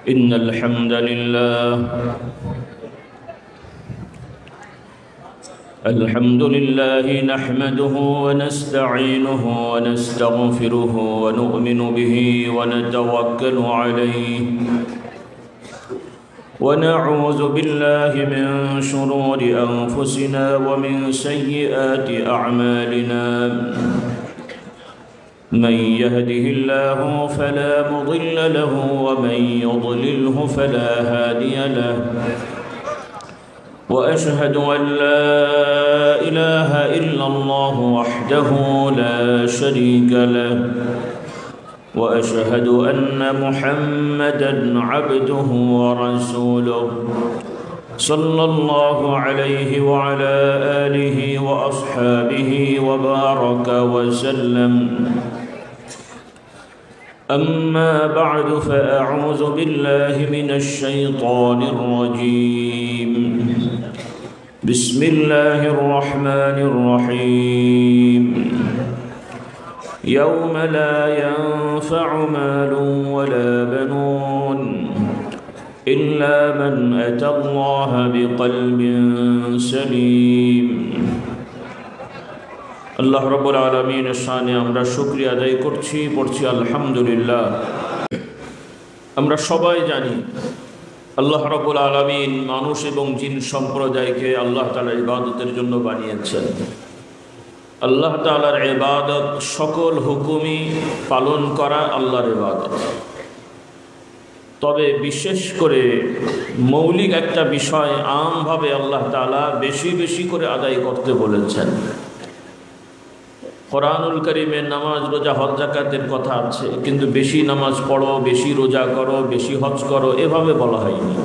إن الحمد لله نحمده ونستعينه ونستغفره ونؤمن به ونتوكل عليه ونعوذ بالله من شرور أنفسنا ومن سيئات أعمالنا من يهده الله فلا مضل له ومن يضلله فلا هادي له وأشهد أن لا إله إلا الله وحده لا شريك له وأشهد أن محمدًا عبده ورسوله صلى الله عليه وعلى آله وأصحابه وبارك وسلم أما بعد فأعوذ بالله من الشيطان الرجيم بسم الله الرحمن الرحيم يوم لا ينفع مال ولا بنون إلا من أتى الله بقلب سليم আল্লাহ রাব্বুল আলামিনের শানে আমরা শুকরিয়া আদায় করছি, পড়ছি আলহামদুলিল্লাহ। আমরা সবাই জানি আল্লাহ রাব্বুল আলামিন মানুষ এবং জিন সম্প্রদায়কে আল্লাহ তাআলার ইবাদতের জন্য বানিয়েছেন। আল্লাহ তাআলার ইবাদত সকল হুকুমই পালন করা আল্লাহর ইবাদত। তবে বিশেষ করে মৌলিক একটা বিষয় আমভাবে আল্লাহ তাআলা বেশি বেশি করে আদায় করতে বলেছেন। কোরআনুল কারীমে নামাজ, রোজা, হজ, যাকাতের কথা আছে, কিন্তু বেশি নামাজ পড়ো, বেশি রোজা করো, বেশি হজ করো এভাবে বলা হয়নি।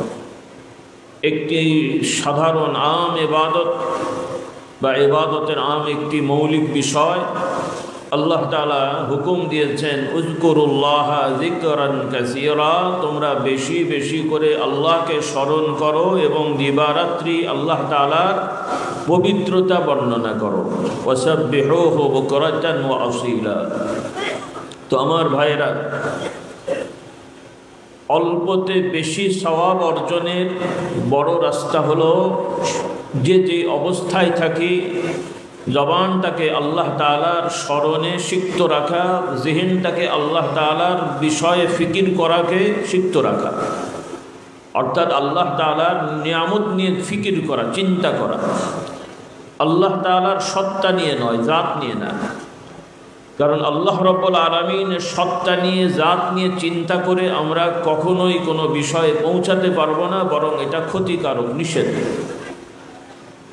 একটি সাধারণ আম ইবাদত বা ইবাদতের আম একটি মৌলিক বিষয় আল্লাহ তাআলা হুকুম দিয়েছেন, উযকুরুল্লাহ যিকরান কাসীরা, তোমরা বেশি বেশি করে আল্লাহকে স্মরণ করো এবং দিবারাত্রি আল্লাহ তাআলার পবিত্রতা বর্ণনা করো। ওয়াসাব্বিহুহু বুকরাতান ওয়া আসীলা। তো আমার ভাইরা, অল্পতে বেশি সওয়াব অর্জনের বড় রাস্তা হলো যে যে অবস্থায় থাকি জবানটাকে আল্লাহ তাআলার স্মরণে সিক্ত রাখা, জিহনটাকে আল্লাহ তাআলার বিষয়ে ফিকির করাকে সিক্ত রাখা, অর্থাৎ আল্লাহ তাআলার নিয়ামত নিয়ে ফিকির করা, চিন্তা করা, আল্লাহ তাআলার সত্তা নিয়ে নয়, জাত নিয়ে না। কারণ আল্লাহ রাব্বুল আলামিনের সত্তা নিয়ে, জাত নিয়ে চিন্তা করে আমরা কখনোই কোনো বিষয়ে পৌঁছাতে পারবো না, বরং এটা ক্ষতিকারক, নিষেধ।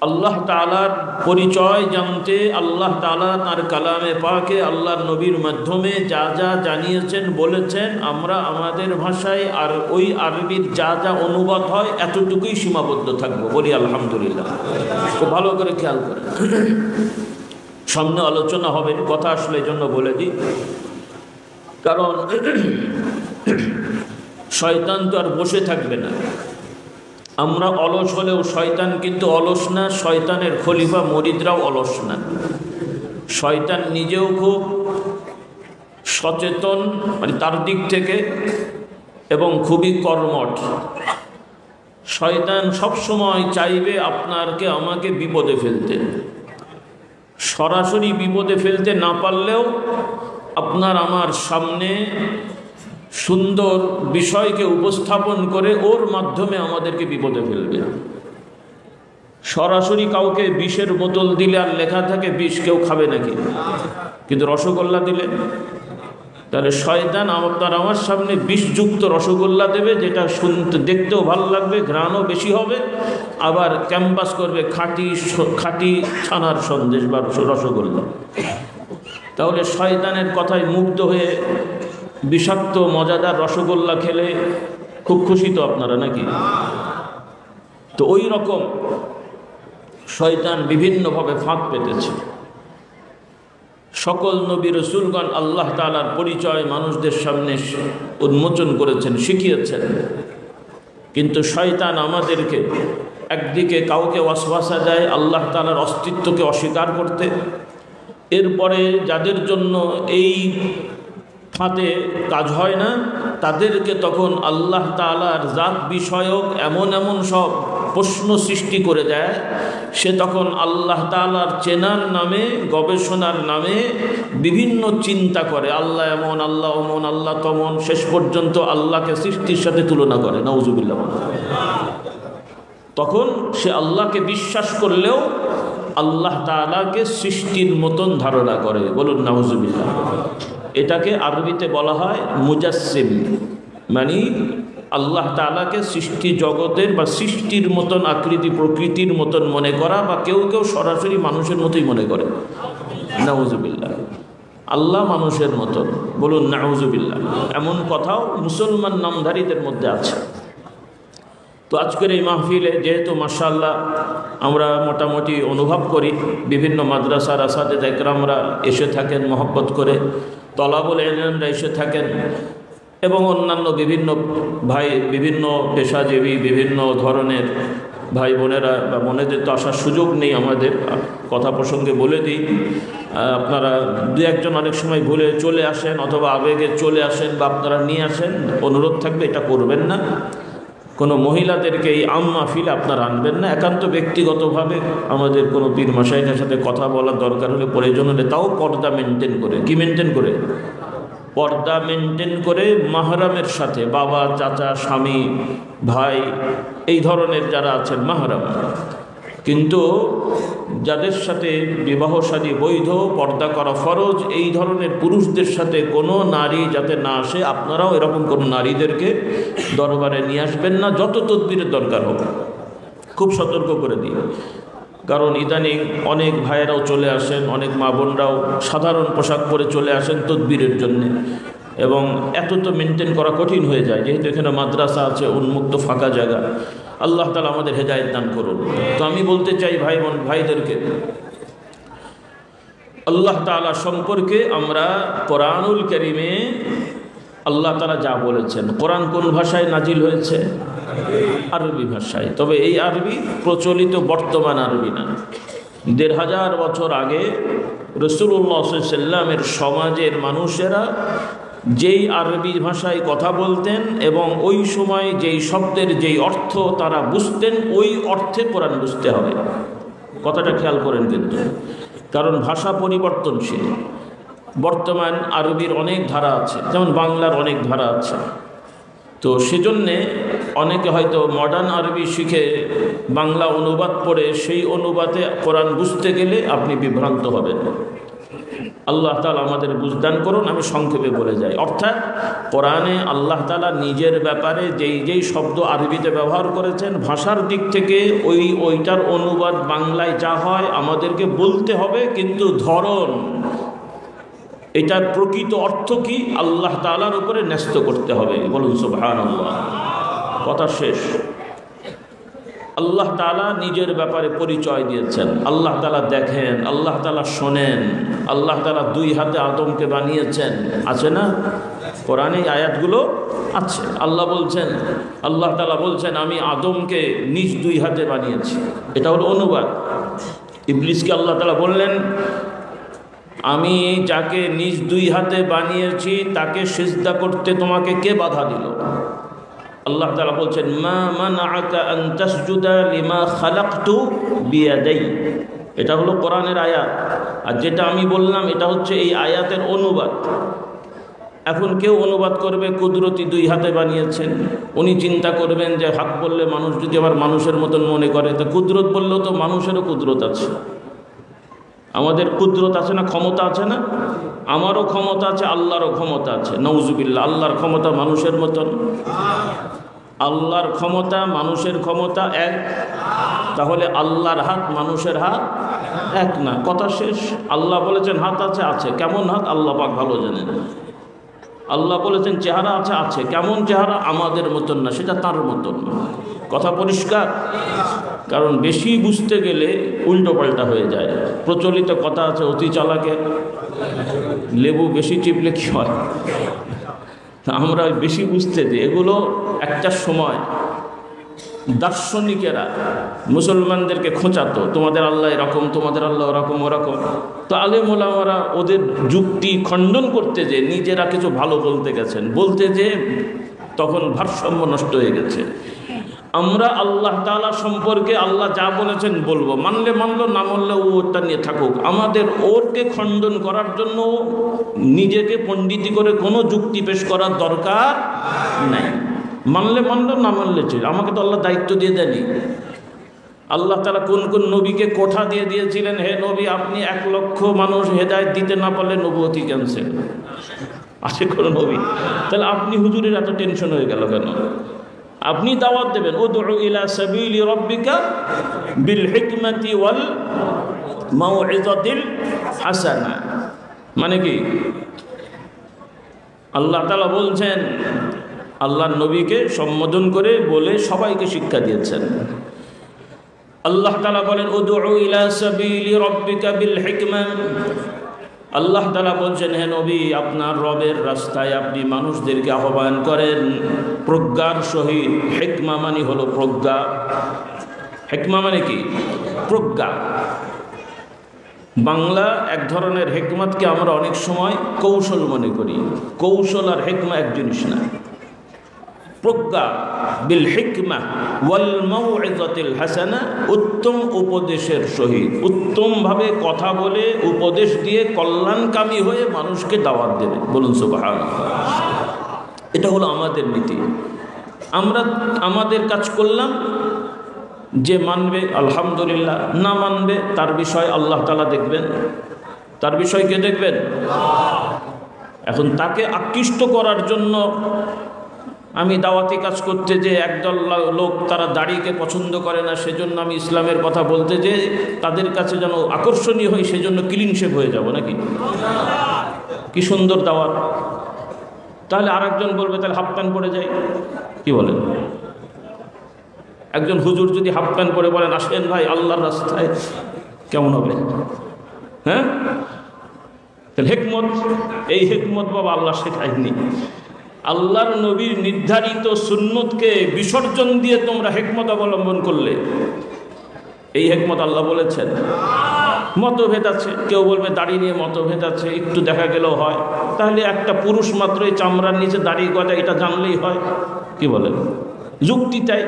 আল্লাহ তাআলার পরিচয় জানতে আল্লাহ তাআলা তার কালামে পাকে আল্লাহর নবীর মাধ্যমে যা যা জানিয়েছেন, বলেছেন, আমরা আমাদের ভাষায় আর ওই আরবির যা যা অনুবাদ হয় এতটুকুই সীমাবদ্ধ থাকবো। বলি আলহামদুলিল্লাহ। খুব ভালো করে খেয়াল করেন, সামনে আলোচনা হবে, কথা আসলে এই জন্য বলে দিই, কারণ শয়তান তো আর বসে থাকবে না। আমরা অলস হলেও শয়তান কিন্তু অলস না, শয়তানের খলিফা মুরিদরাও অলস না। শয়তান নিজেও খুব সচেতন, মানে তার দিক থেকে, এবং খুবই কর্মঠ। শয়তান সবসময় চাইবে আপনাকে আমাকে বিপদে ফেলতে। সরাসরি বিপদে ফেলতে না পারলেও আপনার আমার সামনে সুন্দর বিষয়কে উপস্থাপন করে ওর মাধ্যমে আমাদেরকে বিপদে ফেলবে। সরাসরি কাউকে বিষের বোতল দিলে আর লেখা থাকে বিষ, কেউ খাবে নাকি? কিন্তু রসগোল্লা দিলে, তাহলে শয়তান আপনার আমার সামনে বিষযুক্ত রসগোল্লা দেবে, যেটা শুনতে দেখতেও ভালো লাগবে, ঘ্রাণও বেশি হবে, আবার ক্যাম্পাস করবে খাঁটি ছানার সন্দেশ বা রসগোল্লা। তাহলে শয়তানের কথায় মুগ্ধ হয়ে বিষাক্ত মজাদার রসগোল্লা খেলে খুব খুশি তো আপনারা নাকি? তো ওই রকম শয়তান বিভিন্নভাবে ফাঁক পেতেছে। সকল নবী রাসূলগণ আল্লাহ তাআলার পরিচয় মানুষদের সামনে উন্মোচন করেছেন, শিখিয়েছেন, কিন্তু শয়তান আমাদেরকে একদিকে কাউকে ওয়াসওয়াসা দেয় আল্লাহ তাআলার অস্তিত্বকে অস্বীকার করতে, এরপরে যাদের জন্য এই হাতে কাজ হয় না, তাদেরকে তখন আল্লাহ তাআলার জাত বিষয়ক এমন এমন সব প্রশ্ন সৃষ্টি করে দেয়, সে তখন আল্লাহ তাআলার চেনার নামে, গবেষণার নামে বিভিন্ন চিন্তা করে, আল্লাহ এমন, আল্লাহ অমন, আল্লাহ তমন, শেষ পর্যন্ত আল্লাহকে সৃষ্টির সাথে তুলনা করে। নাউজুবিল্লাহ। তখন সে আল্লাহকে বিশ্বাস করলেও আল্লাহ তাআলাকে সৃষ্টির মতন ধারণা করে। বলুন নাউজুবিল্লাহ। এটাকে আরবিতে বলা হয় মুজাসসিম, মানে আল্লাহ তাআলাকে সৃষ্টি জগতের বা সৃষ্টির মতন আকৃতি প্রকৃতির মতন মনে করা, বা কেউ কেউ সরাসরি মানুষের মতোই মনে করে। নাউজুবিল্লাহ। আল্লাহ মানুষের মতন, বলুন নাউজুবিল্লাহ। এমন কথাও মুসলমান নামধারীদের মধ্যে আছে। তো আজকের এই মাহফিলে যেহেতু মাশাআল্লাহ আমরা মোটামুটি অনুভব করি, বিভিন্ন মাদ্রাসার আসাতিজা ইকরামরা এসে থাকেন মহব্বত করে, তলাবুল ইলমরা এসে থাকেন, এবং অন্যান্য বিভিন্ন ভাই, বিভিন্ন পেশাজীবী, বিভিন্ন ধরনের ভাই বোনেরা বা বোনেদের তো আসার সুযোগ নেই আমাদের, কথা প্রসঙ্গে বলে দিই, আপনারা দু একজন অনেক সময় ভুলে চলে আসেন অথবা আবেগে চলে আসেন, বা আপনারা নিয়ে আসেন, অনুরোধ থাকবে এটা করবেন না। কোনো মহিলাদেরকে এই আম মাহফিলে আপনারা আনবেন না। একান্ত ব্যক্তিগতভাবে আমাদের কোনো পীর মাশায়েখের সাথে কথা বলার দরকার হলে, প্রয়োজন হলে, তাও পর্দা মেনটেন করে। কি মেনটেন করে? পর্দা মেনটেন করে, মাহরামের সাথে, বাবা, চাচা, স্বামী, ভাই, এই ধরনের যারা আছেন মাহরাম। কিন্তু যাদের সাথে বিবাহ শাদী বৈধ, পর্দা করা ফরজ, এই ধরনের পুরুষদের সাথে কোনো নারী যাতে না আসে, আপনারাও এরকম কোনো নারীদেরকে দরবারে নিয়ে আসবেন না, যত তদবিরের দরকার হোক। খুব সতর্ক করে দিই, কারণ ইদানিং অনেক ভাইয়েরাও চলে আসেন, অনেক মা বোনরাও সাধারণ পোশাক পরে চলে আসেন তদবিরের জন্যে, এবং এত তো মেনটেন করা কঠিন হয়ে যায়, যেহেতু এখানে মাদ্রাসা আছে, উন্মুক্ত ফাঁকা জায়গা। আল্লাহ তাআলা আমাদের হেদায়েত দান করুন। তো আমি বলতে চাই ভাই বোন ভাইদেরকে, আল্লাহ তাআলা সম্পর্কে আমরা কোরআনুল কারীমে আল্লাহ তাআলা যা বলেছেন, কোরআন কোন ভাষায় নাজিল হয়েছে? আরবি ভাষায়। তবে এই আরবি প্রচলিত বর্তমান আরবি না। ১৫০০ বছর আগে রাসূলুল্লাহ সাল্লাল্লাহু আলাইহি ওয়াসাল্লামের সমাজের মানুষেরা যেই আরবি ভাষায় কথা বলতেন এবং ওই সময় যেই শব্দের যেই অর্থ তারা বুঝতেন, ওই অর্থে কোরআন বুঝতে হবে। কথাটা খেয়াল করেন কিন্তু, কারণ ভাষা পরিবর্তনশীল। বর্তমান আরবির অনেক ধারা আছে, যেমন বাংলার অনেক ধারা আছে। তো সেজন্যে অনেকে হয়তো মডার্ন আরবি শিখে বাংলা অনুবাদ পড়ে সেই অনুবাদে কোরআন বুঝতে গেলে আপনি বিভ্রান্ত হবেন। আল্লাহ তাআলা আমাদের বুঝদান করুন। আমি সংক্ষেপে বলে যাই, অর্থাৎ কোরআনে আল্লাহ তাআলা নিজের ব্যাপারে যেই যেই শব্দ আরবিতে ব্যবহার করেছেন, ভাষার দিক থেকে ওইটার অনুবাদ বাংলায় যা হয় আমাদেরকে বলতে হবে, কিন্তু ধরন, এটার প্রকৃত অর্থ কি আল্লাহ তাআলার উপরে ন্যস্ত করতে হবে। বলুন সুবহানাল্লাহ। কথা শেষ। আল্লাহ তাআলা নিজের ব্যাপারে পরিচয় দিয়েছেন। আল্লাহ তাআলা দেখেন, আল্লাহ তাআলা শোনেন, আল্লাহ তাআলা 2 হাতে আদমকে বানিয়েছেন, আছে না? কোরআনে আয়াতগুলো আছে। আল্লাহ তাআলা বলছেন আমি আদমকে নিজ 2 হাতে বানিয়েছি। এটা হলো অনুবাদ। ইবলিসকে আল্লাহ তাআলা বললেন আমি যাকে নিজ 2 হাতে বানিয়েছি তাকে সিজদা করতে তোমাকে কে বাধা দিল? আল্লাহ তাআলা বলছেন মা মানআকা আন তাসজুদা লিমা খালাকতু বিয়াদাই। এটা হলো কোরআনের আয়াত, আর যেটা আমি বললাম এটা হচ্ছে এই আয়াতের অনুবাদ। এখন কেউ অনুবাদ করবে কুদরতি 2 হাতে বানিয়েছেন, উনি চিন্তা করবেন যে হাত বললে মানুষ যদি আবার মানুষের মতন মনে করে, তা কুদরত বললেও তো মানুষেরও কুদরত আছে। আমাদের কুদরত আছে না, ক্ষমতা আছে না? আমারও ক্ষমতা আছে, আল্লাহরও ক্ষমতা আছে। নাউজুবিল্লাহ। আল্লাহর ক্ষমতা মানুষের মতন? আল্লাহর ক্ষমতা মানুষের ক্ষমতা এক? তাহলে আল্লাহর হাত মানুষের হাত এক না। কথা শেষ। আল্লাহ বলেছেন হাত আছে, আছে। কেমন হাত আল্লাহ পাক ভালো জানেন। আল্লাহ বলেছেন চেহারা আছে, আছে। কেমন চেহারা? আমাদের মতন না, সেটা তার মতন। কথা পরিষ্কার? কারণ বেশি বুঝতে গেলে উল্টো পাল্টা হয়ে যায়। প্রচলিত কথা আছে অতি চালাকে লেবু বেশি চিপলে কি হয়? আমরা বেশি বুঝতে দিই। এগুলো একটা সময় দার্শনিকেরা মুসলমানদেরকে খোঁচাতো, তোমাদের আল্লাহ এরকম, তোমাদের আল্লাহ ওরকম ওরকম। তো আলেম ওলামারা ওদের যুক্তি খণ্ডন করতে যে নিজেরা কিছু ভালো বলতে গেছেন, বলতে যে তখন ভারসাম্য নষ্ট হয়ে গেছে। আমরা আল্লাহ তাআলা সম্পর্কে আল্লাহ যা বলেছেন বলবো, মানলে মানলো, না মানলে ওটা নিয়ে থাকুক। আমাদের ওরকে খণ্ডন করার জন্য নিজেকে পণ্ডিতি করে কোনো যুক্তি পেশ করার দরকার নাই। মানলে মানলো, না মানলে ছিল। আমাকে তো আল্লাহ দায়িত্ব দিয়ে দেয়নি। আল্লাহ তাআলা কোন কোন নবীকে কোঠা দিয়ে দিয়েছিলেন, হে নবী আপনি 1 লক্ষ মানুষ হেদায়েত দিতে না পারলে নবুয়তি ক্যান্সেল। আছে কোন নবী? তাহলে আপনি হুজুরের এত টেনশন হয়ে গেল কেন? আপনি দাওয়াত দেবেন, উদউ ইলা সাবিলি রাব্বিকা বিল হিকমাতি ওয়াল মাউইযাতিল হাসানা। মানে কি? আল্লাহ তাআলা বলছেন, আল্লাহর নবীকে সম্বোধন করে বলে সবাইকে শিক্ষা দিয়েছেন। আল্লাহ তাআলা বলেন, উদউ ইলা সাবিলি রাব্বিকা বিল হিকমা। আল্লাহ তাআলা বলছেন, হে নবী আপনার রবের রাস্তায় আপনি মানুষদেরকে আহ্বান করেন প্রজ্ঞার সহিত। হিকমা মানে হলো প্রজ্ঞা। হিকমা মানে কি? প্রজ্ঞা। বাংলা এক ধরনের হিকমতকে আমরা অনেক সময় কৌশল মনে করি। কৌশল আর হিকমা এক জিনিস না। প্রজ্ঞা বিল হিকমা ওয়াল মাউইযাতিল হাসানা, উত্তম উপদেশের সহিত, উত্তমভাবে কথা বলে উপদেশ দিয়ে কল্যাণকামী হয়ে মানুষকে দাওয়াত দেবে। বলুন সুবহানাল্লাহ। এটা হলো আমাদের নীতি। আমরা আমাদের কাজ করলাম, যে মানবে আলহামদুলিল্লাহ, না মানবে তার বিষয় আল্লাহ তাআলা দেখবেন। তার বিষয় কে দেখবেন? এখন তাকে আকৃষ্ট করার জন্য আমি দাওয়াতি কাজ করতে যে একদল লোক তারা দাড়িকে পছন্দ করে না, সেজন্য আমি ইসলামের কথা বলতে যে তাদের কাছে যেন আকর্ষণীয় হই, সেজন্য ক্লিন শেভ হয়ে যাব নাকি? কি সুন্দর দাওয়াত। তাহলে আরেকজন বলবে তাহলে হাফ প্যান্ট পরে যাই, কি বলেন? একজন হুজুর যদি হাফ প্যান্ট পরে বলেন আসেন ভাই আল্লাহর রাস্তায়, কেমন হবে? হ্যাঁ, তাহলে হিকমত, এই হিকমত বাবা আল্লাহ শেখায়নি। আল্লাহর নবীর নির্ধারিত সুন্নতকে বিসর্জন দিয়ে তোমরা হিকমত অবলম্বন করলে, এই হিকমত আল্লাহ বলেছেন। মতভেদ আছে, কেউ বলবে দাড়ি নিয়ে মতভেদ আছে, একটু দেখা গেলেও হয়। তাহলে একটা পুরুষ মাত্রই চামড়ার নিচে দাড়ি গজা, এটা জানলেই হয়, কি বলেন? যুক্তিটাই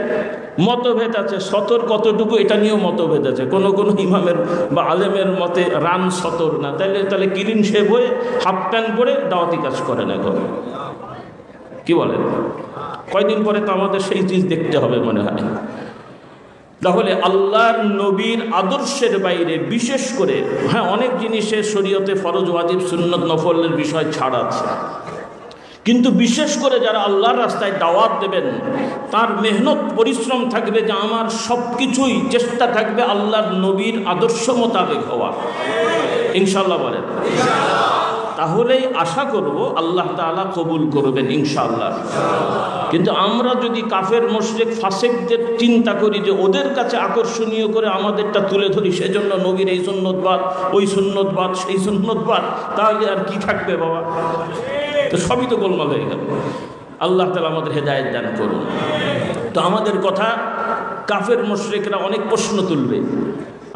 মতভেদ আছে। সতর কতটুকু এটা নিয়েও মতভেদ আছে। কোনো কোনো ইমামের বা আলেমের মতে রান সতর না। তাহলে ক্লিন শেভ হয়ে হাফ প্যান্ট পরে দাওয়াতি কাজ করেন এখন, কি বলেন? কয়দিন পরে তো আমাদের সেই জিনিস দেখতে হবে মনে হয়। তাহলে আল্লাহর নবীর আদর্শের বাইরে বিশেষ করে, হ্যাঁ অনেক জিনিসে শরীয়তে ফরজ ওয়াজিব সুন্নত নফলের বিষয় ছাড় আছে, কিন্তু বিশেষ করে যারা আল্লাহর রাস্তায় দাওয়াত দেবেন তার মেহনত পরিশ্রম থাকবে যে আমার সব কিছুই চেষ্টা থাকবে আল্লাহর নবীর আদর্শ মোতাবেক হওয়া। ইনশাআল্লাহ বলেন। তাহলেই আশা করব আল্লাহ তাআলা কবুল করবেন ইনশাআল্লাহ। কিন্তু আমরা যদি কাফের মুশরিক ফাসিকদের চিন্তা করি যে ওদের কাছে আকর্ষণীয় করে আমাদেরটা তুলে ধরি, সেজন্য নবীর এই সুন্নতবাদ, ওই সুন্নতবাদ, সেই সুন্নতবাদ, তাহলে আর কি থাকবে বাবা? তো সবই তো গোলমাল হয়ে গেল। আল্লাহ তাআলা আমাদের হেদায়েত দান করুন। তো আমাদের কথা কাফের মুশরিকরা অনেক প্রশ্ন তুলবে,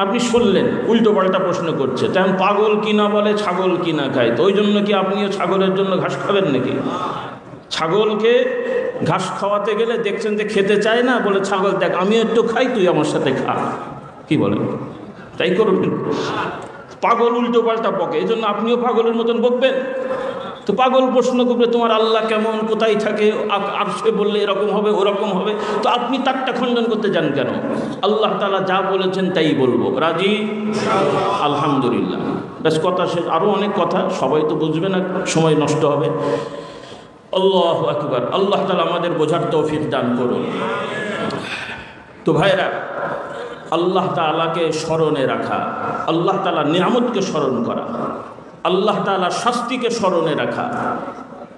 আপনি শুনলেন উল্টো পাল্টা প্রশ্ন করছে। তেমন পাগল কিনা বলে ছাগল কিনা খায়, তো ওই জন্য কি আপনিও ছাগলের জন্য ঘাস খাবেন নাকি? ছাগলকে ঘাস খাওয়াতে গেলে দেখছেন যে খেতে চায় না, বলে ছাগল দেখ আমি একটু খাই, তুই আমার সাথে খা, কি বলেন? তাই করবেন? পাগল উল্টো পাল্টা বকে, এই জন্য আপনিও পাগলের মতন বকবেন। তো পাগল প্রশ্ন করবে তোমার আল্লাহ কেমন, কোথায় থাকে, আর সে বললে এরকম হবে ওরকম হবে, তো আপনি তারটা খণ্ডন করতে যান কেন? আল্লাহ তাআলা যা বলেছেন তাই বলবো, রাজি? আলহামদুলিল্লাহ, ব্যাস কথা শেষ। আরও অনেক কথা, সবাই তো বুঝবে না, সময় নষ্ট হবে। আল্লাহু আকবার। আল্লাহ তাআলা আমাদের বোঝার তৌফিক দান করুন। তো ভাইরা, আল্লাহ তাআলাকে স্মরণে রাখা, আল্লাহ তাআলার নিয়ামতকে স্মরণ করা, আল্লাহ তাআলার শাস্তিকে স্মরণে রাখা,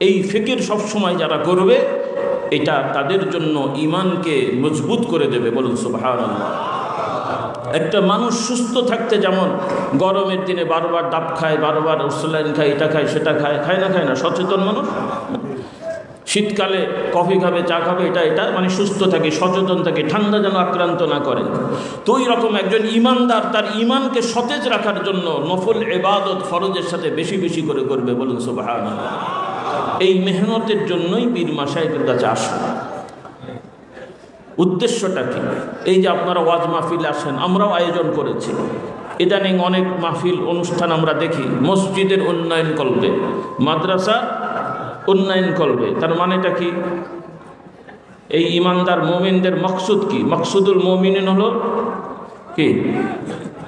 এই ফিকির সবসময় যারা করবে এটা তাদের জন্য ঈমানকে মজবুত করে দেবে। বলুন সুবহানাল্লাহ। একটা মানুষ সুস্থ থাকতে যেমন গরমের দিনে বারবার ডাব খায়, বারবার স্যালাইন খায়, এটা খায় সেটা খায়, খায় না? সচেতন মানুষ শীতকালে কফি খাবে, চা খাবে, এটা মানে সুস্থ থাকে, সচেতন থাকে, ঠান্ডা যেন আক্রান্ত না করে। তো ওই রকম একজন ইমানদার তার ইমানকে সতেজ রাখার জন্য নফল ইবাদত ফরজের সাথে বেশি বেশি করে করবে। বলুন সুবহানাল্লাহ। এই মেহনতের জন্যই পীর মাশায়েখের কাছে আসা। উদ্দেশ্যটা কি? এই যে আপনারা ওয়াজ মাহফিল আসেন, আমরাও আয়োজন করেছি। ইদানিং অনেক মাহফিল অনুষ্ঠান আমরা দেখি মসজিদের উন্নয়ন কল্পে, মাদ্রাসা উন্নয়ন করবে। তার মানেটা কি? এই ইমানদার মুমিনদের মকসুদ কি? মকসুদুল মুমিনিন হলো কি?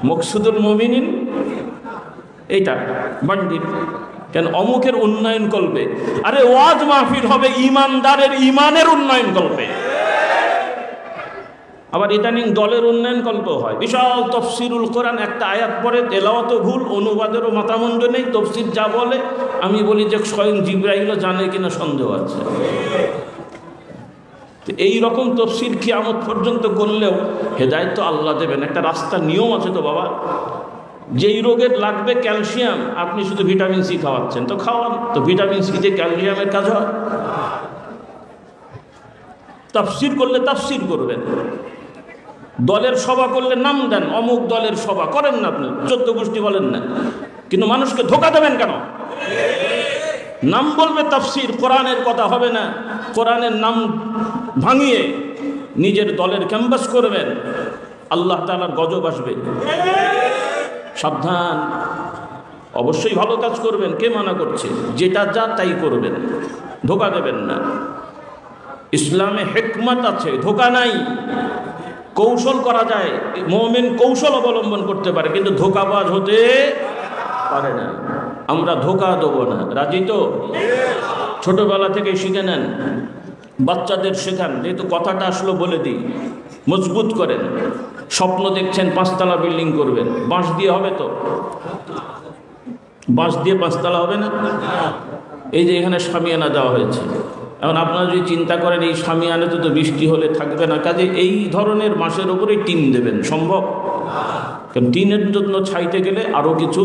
মকসুদুল মুমিনিন এইটা বান্ডিল। কেন? অমুকের উন্নয়ন করবে। আরে ওয়াজ মাহফিল হবে ইমানদারের ইমানের উন্নয়ন করবে। আবার ইদানিং দলের উন্নয়ন কল্প হয়। বিশাল তফসিরুল কোরআন, একটা আয়াত পরে তেলাওয়াতও ভুল, অনুবাদেরও মাথামুন্ড নেই, তফসির যা বলে আমি বলি যে স্বয়ং জিবরাইলও জানে কিনা সন্দেহ আছে। এই রকম তফসির কিয়ামত পর্যন্ত করলেও হেদায়েত তো আল্লাহ দেবেন। একটা রাস্তার নিয়ম আছে তো বাবা। যেই রোগের লাগবে ক্যালসিয়াম, আপনি শুধু ভিটামিন সি খাওয়াচ্ছেন, তো খাওয়ান, তো ভিটামিন সিতে ক্যালসিয়ামের কাজ হয়। তাফসির করলে তাফসির করবেন, দলের সভা করলে নাম দেন, অমুক দলের সভা করেন না, আপনি 14 গোষ্ঠী বলেন না, কিন্তু মানুষকে ধোঁকা দেবেন কেন? নাম বলবে তাফসির, কোরআনের কথা হবে না। কোরআনের নাম ভাঙিয়ে নিজের দলের ক্যাম্পাস করবেন, আল্লাহ তাআলার গজব আসবে। সাবধান। অবশ্যই ভালো কাজ করবেন, কে মানা করছে? যেটা যা তাই করবেন, ধোঁকা দেবেন না। ইসলামে হিকমত আছে, ধোঁকা নাই। কৌশল করা যায়, মুমিন কৌশল অবলম্বন করতে পারে, কিন্তু ধোঁকাবাজ হতে পারে না। আমরা ধোঁকা দেব না। রাজি তো? ছোটবেলা থেকে শিখে নেন, বাচ্চাদের শেখান। যেহেতু কথাটা আসলো বলে দিই, মজবুত করেন। স্বপ্ন দেখছেন 5 তলা বিল্ডিং করবেন, বাঁশ দিয়ে হবে তো? বাঁশ দিয়ে 5 তলা হবে না? এই যে এখানে শামিয়ানা দেওয়া হয়েছে, এখন আপনারা যদি চিন্তা করেন এই শামিয়ানাতে তো বৃষ্টি হলে থাকবে না, কাজে এই ধরনের বাঁশের উপরে টিন দেবেন, সম্ভব? কারণ টিনের জন্য ছাইতে গেলে আরও কিছু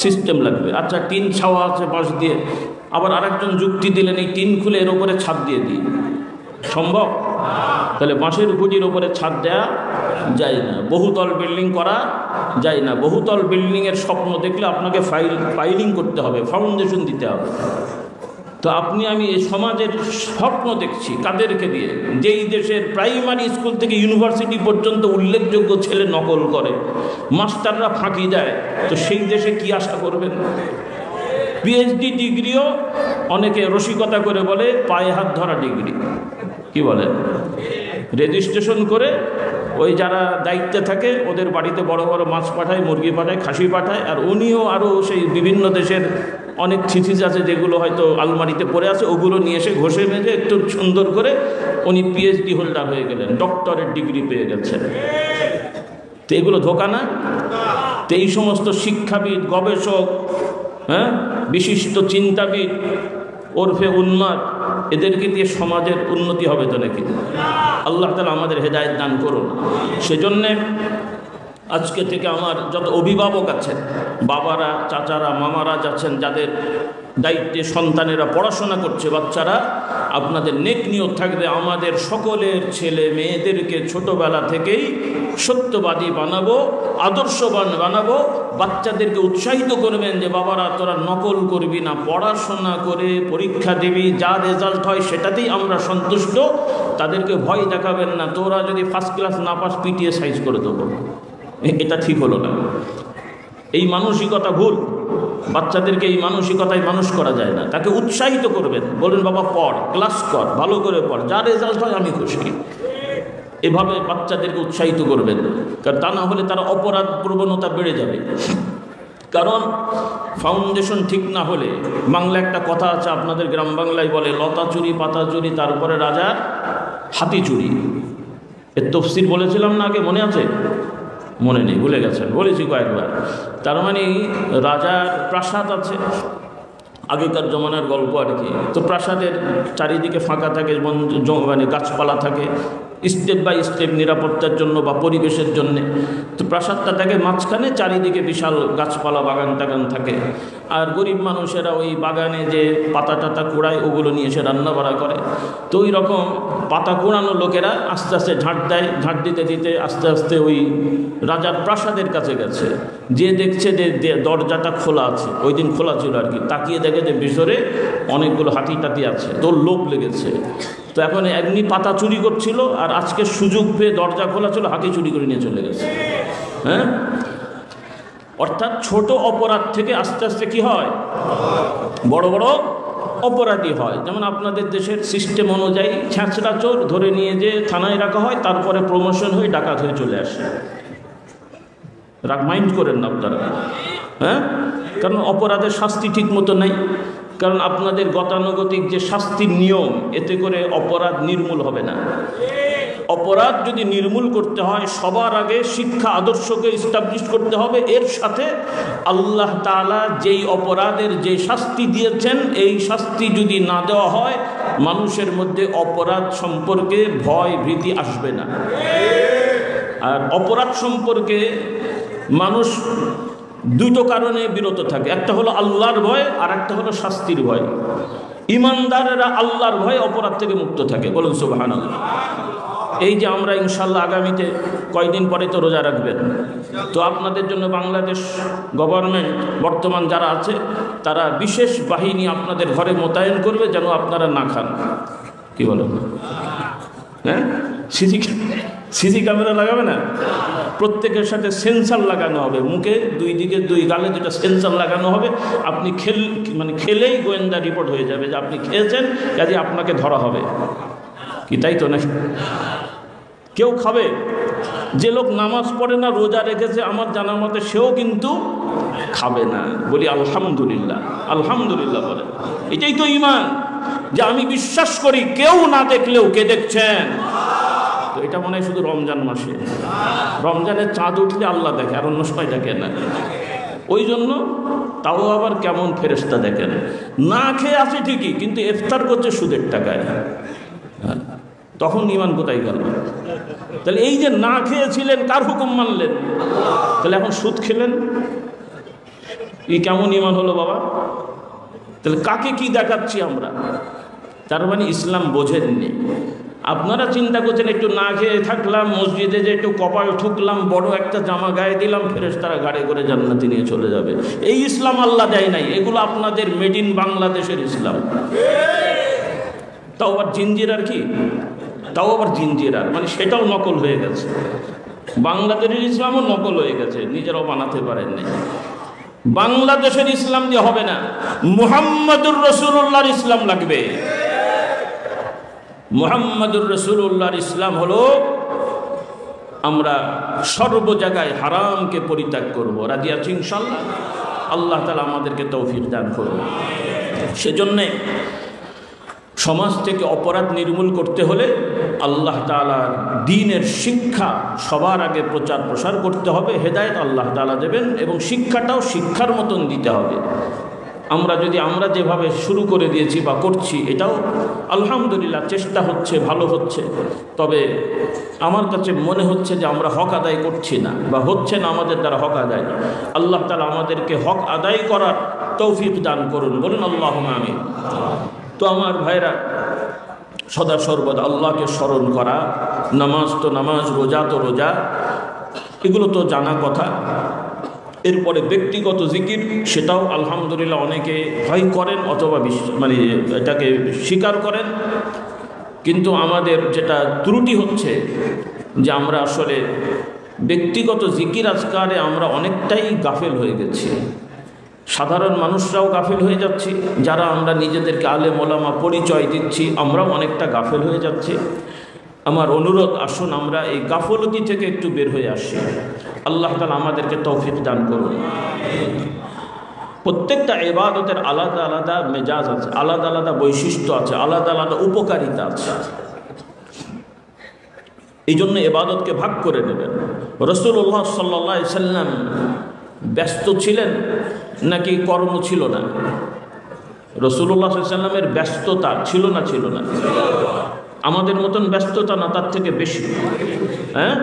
সিস্টেম লাগবে। আচ্ছা, টিন ছাওয়া আছে বাঁশ দিয়ে, আবার আরেকজন যুক্তি দিলেন এই টিন খুলে এর উপরে ছাদ দিয়ে দিই, সম্ভব? তাহলে বাঁশের খুঁটির উপরে ছাদ দেওয়া যায় না, বহুতল বিল্ডিং করা যায় না। বহুতল বিল্ডিংয়ের স্বপ্ন দেখলে আপনাকে ফাইলিং করতে হবে, ফাউন্ডেশন দিতে হবে। তো আপনি আমি এই সমাজের স্বপ্ন দেখছি কাদেরকে দিয়ে? যেই দেশের প্রাইমারি স্কুল থেকে ইউনিভার্সিটি পর্যন্ত উল্লেখযোগ্য ছেলে নকল করে, মাস্টাররা ফাঁকি দেয়, তো সেই দেশে কি আশা করবেন? পিএইচডি ডিগ্রিও অনেকে রসিকতা করে বলে পায়ে হাত ধরা ডিগ্রি, কি বলে? রেজিস্ট্রেশন করে ওই যারা দায়িত্বে থাকে ওদের বাড়িতে বড় বড় মাছ পাঠায়, মুরগি পাঠায়, খাসি পাঠায়, আর উনিও আরও সেই বিভিন্ন দেশের অনেক থিসিস আছে যেগুলো হয়তো আলমারিতে পড়ে আছে, ওগুলো নিয়ে এসে ঘষে মেজে একটু সুন্দর করে উনি পিএইচডি হোল্ডার হয়ে গেলেন, ডক্টরের ডিগ্রি পেয়ে গেছেন। তো এগুলো ধোঁকা না? তো এই সমস্ত শিক্ষাবিদ, গবেষক, হ্যাঁ, বিশিষ্ট চিন্তাবিদ ওরফে উন্মাদ, এদেরকে দিয়ে সমাজের উন্নতি হবে তো নাকি? আল্লাহ তাআলা আমাদের হেদায়েত দান করুন। সেজন্যে আজকে থেকে আমার যত অভিভাবক আছেন, বাবারা, চাচারা, মামারা যাচ্ছেন, যাদের দায়িত্বে সন্তানেরা পড়াশোনা করছে, বাচ্চারা, আপনাদের নেক নিয়ত থাকবে আমাদের সকলের ছেলে মেয়েদেরকে ছোটবেলা থেকেই সত্যবাদী বানাবো, আদর্শবান বানাবো। বাচ্চাদেরকে উৎসাহিত করবেন যে বাবারা তোরা নকল করবি না, পড়াশোনা করে পরীক্ষা দিবি, যা রেজাল্ট হয় সেটাতেই আমরা সন্তুষ্ট। তাদেরকে ভয় দেখাবেন না, তোরা যদি ফার্স্ট ক্লাস না পাস পিটিয়ে সাইজ করে দেবো, এটা ঠিক হলো না। এই মানসিকতা ভুল। বাচ্চাদেরকে এই মানসিকতায় মানুষ করা যায় না। তাকে উৎসাহিত করবেন, বলবেন বাবা পড়, ক্লাস কর, ভালো করে পড়, যা রেজাল্ট হয় আমি খুশি। এভাবে বাচ্চাদেরকে উৎসাহিত করবেন, কারণ তা না হলে তারা অপরাধ প্রবণতা বেড়ে যাবে। কারণ ফাউন্ডেশন ঠিক না হলে, বাংলা একটা কথা আছে, আপনাদের গ্রাম বাংলায় বলে লতা চুরি, পাতা চুরি, তারপরে রাজার হাতি চুরি। এর তফসির বলেছিলাম না আগে, মনে আছে? মনে নেই, ভুলে গেছেন, বলেছি কয়েকবার। তার মানে রাজার প্রাসাদ আছে, আগেকার জমানার গল্প আর কি। তো প্রাসাদের চারিদিকে ফাঁকা থাকে, মানে গাছপালা থাকে, স্টেপ বাই স্টেপ নিরাপত্তার জন্য বা পরিবেশের জন্যে। তো প্রাসাদটা থাকে মাঝখানে, চারিদিকে বিশাল গাছপালা বাগান টাগান থাকে। আর গরিব মানুষেরা ওই বাগানে যে পাতা টাতা কুড়ায় ওগুলো নিয়ে এসে রান্না বাড়া করে। তো ওই রকম পাতা কুড়ানো লোকেরা আস্তে আস্তে ঝাঁট দেয়, ঝাঁট দিতে দিতে আস্তে আস্তে ওই রাজার প্রাসাদের কাছে গেছে। যে দেখছে যে দরজাটা খোলা আছে, ওই দিন খোলা ছিল আর কি, তাকিয়ে দেখে যে ভিতরে অনেকগুলো হাতি টাতি আছে। তো লোভ লেগেছে। তো এখন এমনি পাতা চুরি করছিল, আর আজকে সুযোগ পেয়ে দরজা খোলা ছিল, হাতি চুরি করে নিয়ে চলে গেছে। হ্যাঁ, অর্থাৎ ছোট অপরাধ থেকে আস্তে আস্তে কি হয়, বড় বড় অপরাধী হয়। যেমন আপনাদের দেশের সিস্টেম অনুযায়ী ছ্যাঁচড়া চোর ধরে নিয়ে যে থানায় রাখা হয়, তারপরে প্রমোশন হয়ে ডাকাত হয়ে চলে আসে। মাইন্ড করেন না আপনারা, হ্যাঁ, কারণ অপরাধের শাস্তি ঠিক মতো নেই। কারণ আপনাদের গতানুগতিক যে শাস্তির নিয়ম, এতে করে অপরাধ নির্মূল হবে না। অপরাধ যদি নির্মূল করতে হয়, সবার আগে শিক্ষা আদর্শকে ইস্টাবলিশ করতে হবে। এর সাথে আল্লাহ তাআলা যেই অপরাধের যে শাস্তি দিয়েছেন, এই শাস্তি যদি না দেওয়া হয়, মানুষের মধ্যে অপরাধ সম্পর্কে ভয় ভীতি আসবে না। আর অপরাধ সম্পর্কে মানুষ দুটো কারণে বিরত থাকে। একটা হলো আল্লাহর ভয়, আর একটা হলো শাস্তির ভয়। ইমানদারেরা আল্লাহর ভয়ে অপরাধ থেকে মুক্ত থাকে। বলুন সুবহানাল্লাহ। এই যে আমরা ইনশাল্লাহ আগামীতে কয়দিন পরে তো রোজা রাখবেন, তো আপনাদের জন্য বাংলাদেশ গভর্নমেন্ট বর্তমান যারা আছে, তারা বিশেষ বাহিনী আপনাদের ঘরে মোতায়েন করবে, যেন আপনারা না খান। কি বলেন? হ্যাঁ, সিসি ক্যামেরা লাগাবে না, প্রত্যেকের সাথে সেন্সার লাগানো হবে, মুখে দুই দিকে দুই গালে দুটা সেন্সার লাগানো হবে। আপনি খেলেই গোয়েন্দা রিপোর্ট হয়ে যাবে যে আপনি খেয়েছেন, কাজে আপনাকে ধরা হবে। কি তাই তো না? কেউ খাবে, যে লোক নামাজ পড়ে না, রোজা রেখেছে, আমার জানার মতে সেও কিন্তু খাবে না। বলি আলহামদুলিল্লাহ, আলহামদুলিল্লাহ বলে। এটাই তো ঈমান, যে আমি বিশ্বাস করি কেউ না দেখলেও কে দেখছেন। তো এটা মনে হয় শুধু রমজান মাসে, রমজানের চাঁদ উঠলে আল্লাহ দেখে, আর অন্য সময় দেখে না। ওই জন্য তাও আবার কেমন ফেরেশতা দেখেন, না খেয়ে আছে ঠিকই, কিন্তু ইফতার করছে সুদের টাকায়। তখন ঈমান কোথায় গেল? তাহলে এই যে না খেয়েছিলেন, কার হুকুম মানলেন? তাহলে এখন সুদ খেলেন, এই কেমন ঈমান হলো বাবা? তাহলে কাকে কি দেখাচ্ছি আমরা? তার মানে ইসলাম বোঝেননি। আপনারা চিন্তা করছেন একটু না খেয়ে থাকলাম, মসজিদে যে একটু কপাল ঠুকলাম, বড় একটা জামা গায়ে দিলাম, ফেরেশতারা গাড়ি করে জান্নাতে নিয়ে চলে যাবে। এই ইসলাম আল্লাহ দেয় নাই, এগুলো আপনাদের মেড ইন বাংলাদেশের ইসলাম। তাও আবার জিঞ্জিরার কি, তাও আবার জিঞ্জিরার, মানে সেটাও নকল হয়ে গেছে। বাংলাদেশের ইসলামও নকল হয়ে গেছে, নিজেরাও বানাতে পারেন নাই। বাংলাদেশের ইসলাম যে হবে না, মুহাম্মদুর রাসূলুল্লাহর ইসলাম লাগবে। মুহাম্মদুর রাসূলুল্লাহর ইসলাম হলো আমরা সর্ব জায়গায় হারামকে পরিত্যাগ করব। রাজি আছি ইনশাআল্লাহ? আল্লাহ তাআলা আমাদেরকে তৌফিক দান করুন। সেজন্যে সমাজ থেকে অপরাধ নির্মূল করতে হলে আল্লাহ তাআলার দ্বীনের শিক্ষা সবার আগে প্রচার প্রসার করতে হবে। হেদায়েত আল্লাহ তাআলা দেবেন, এবং শিক্ষাটাও শিক্ষার মতন দিতে হবে। আমরা যেভাবে শুরু করে দিয়েছি বা করছি, এটাও আলহামদুলিল্লাহ চেষ্টা হচ্ছে, ভালো হচ্ছে। তবে আমার কাছে মনে হচ্ছে যে আমরা হক আদায় করছি না, বা হচ্ছে না আমাদের দ্বারা হক আদায়। আল্লাহ তাআলা আমাদেরকে হক আদায় করার তৌফিক দান করুন। বলুন আল্লাহুম্মা আমিন। তো আমার ভাইরা, সদা সর্বদা আল্লাহকে স্মরণ করা, নামাজ তো নামাজ, রোজা তো রোজা, এগুলো তো জানা কথা। এরপরে ব্যক্তিগত জিকির, সেটাও আলহামদুলিল্লাহ অনেকে হয় করেন অথবা এটাকে স্বীকার করেন। কিন্তু আমাদের যেটা ত্রুটি হচ্ছে যে আমরা আসলে ব্যক্তিগত জিকির আজকারে আমরা অনেকটাই গাফেল হয়ে গেছি। সাধারণ মানুষরাও গাফেল হয়ে যাচ্ছি, যারা আমরা নিজেদেরকে আলেম ওলামা পরিচয় দিচ্ছি, আমরাও অনেকটা গাফেল হয়ে যাচ্ছি। আমার অনুরোধ, আসুন আমরা এই গাফলতি থেকে একটু বের হয়ে আসি। আল্লাহ তাআলা আমাদেরকে তৌফিক দান করুন। প্রত্যেকটা ইবাদতের আলাদা আলাদা মেজাজ আছে, আলাদা আলাদা বৈশিষ্ট্য আছে, আলাদা আলাদা উপকারিতা আছে। এই জন্য ইবাদতকে ভাগ করে নেবেন। রাসূলুল্লাহ সাল্লাল্লাহু আলাইহি সাল্লাম ব্যস্ত ছিলেন নাকি কর্ম ছিল না? রাসূলুল্লাহ সাল্লাল্লাহু আলাইহি সাল্লামের ব্যস্ততা ছিল না? ছিল না। আমাদের মতন ব্যস্ততা না, তার থেকে বেশি। হ্যাঁ,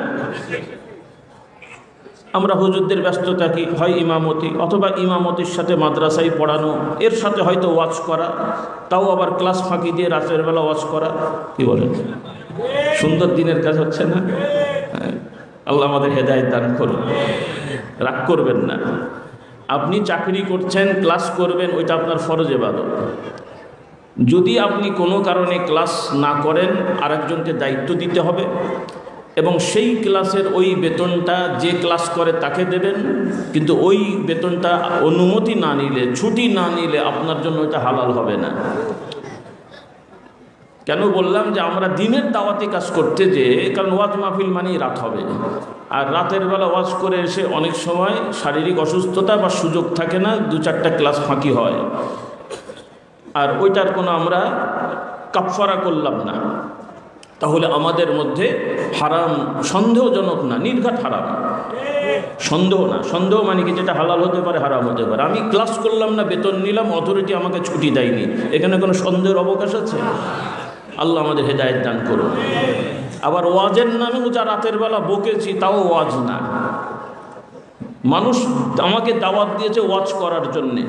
আমরা হুজুরদের ব্যস্ততা কি হয় ইমামতি, অথবা ইমামতির সাথে মাদ্রাসায় পড়ানো, এর সাথে হয়তো ওয়াজ করা, তাও আবার ক্লাস ফাঁকি দিয়ে রাতের বেলা ওয়াজ করা। কি বলেন, সুন্দর দিনের কাজ হচ্ছে না? আল্লাহ আমাদের হেদায়েত দান করুন। রাগ করবেন না, আপনি চাকরি করছেন, ক্লাস করবেন, ওইটা আপনার ফরজ ইবাদত। যদি আপনি কোনো কারণে ক্লাস না করেন, আরেকজনকে দায়িত্ব দিতে হবে, এবং সেই ক্লাসের ওই বেতনটা যে ক্লাস করে তাকে দেবেন, কিন্তু ওই বেতনটা অনুমতি না নিলে, ছুটি না নিলে আপনার জন্য ওইটা হালাল হবে না। কেন বললাম যে আমরা দিনের দাওয়াতি কাজ করতে যে, কারণ ওয়াজ মাহফিল মানেই রাত হবে, আর রাতের বেলা ওয়াজ করে এসে অনেক সময় শারীরিক অসুস্থতা বা সুযোগ থাকে না, 2-4টা ক্লাস ফাঁকি হয়, আর ওইটার কোনো আমরা কাফারা করলাম না, তাহলে আমাদের মধ্যে হারাম সন্দেহজনক না, নির্ঘাত হারাম। সন্দেহ না, সন্দেহ মানে কি যেটা হালাল হতে পারে হারাম হতে পারে। আমি ক্লাস করলাম না, বেতন নিলাম, অথরিটি আমাকে ছুটি দেয়নি, এখানে কোনো সন্দেহের অবকাশ আছে? আল্লাহ আমাদের হেদায়েত দান করুন। আবার ওয়াজের নামেও যা রাতের বেলা বকেছি, তাও ওয়াজ না। মানুষ আমাকে দাওয়াত দিয়েছে ওয়াজ করার জন্যে,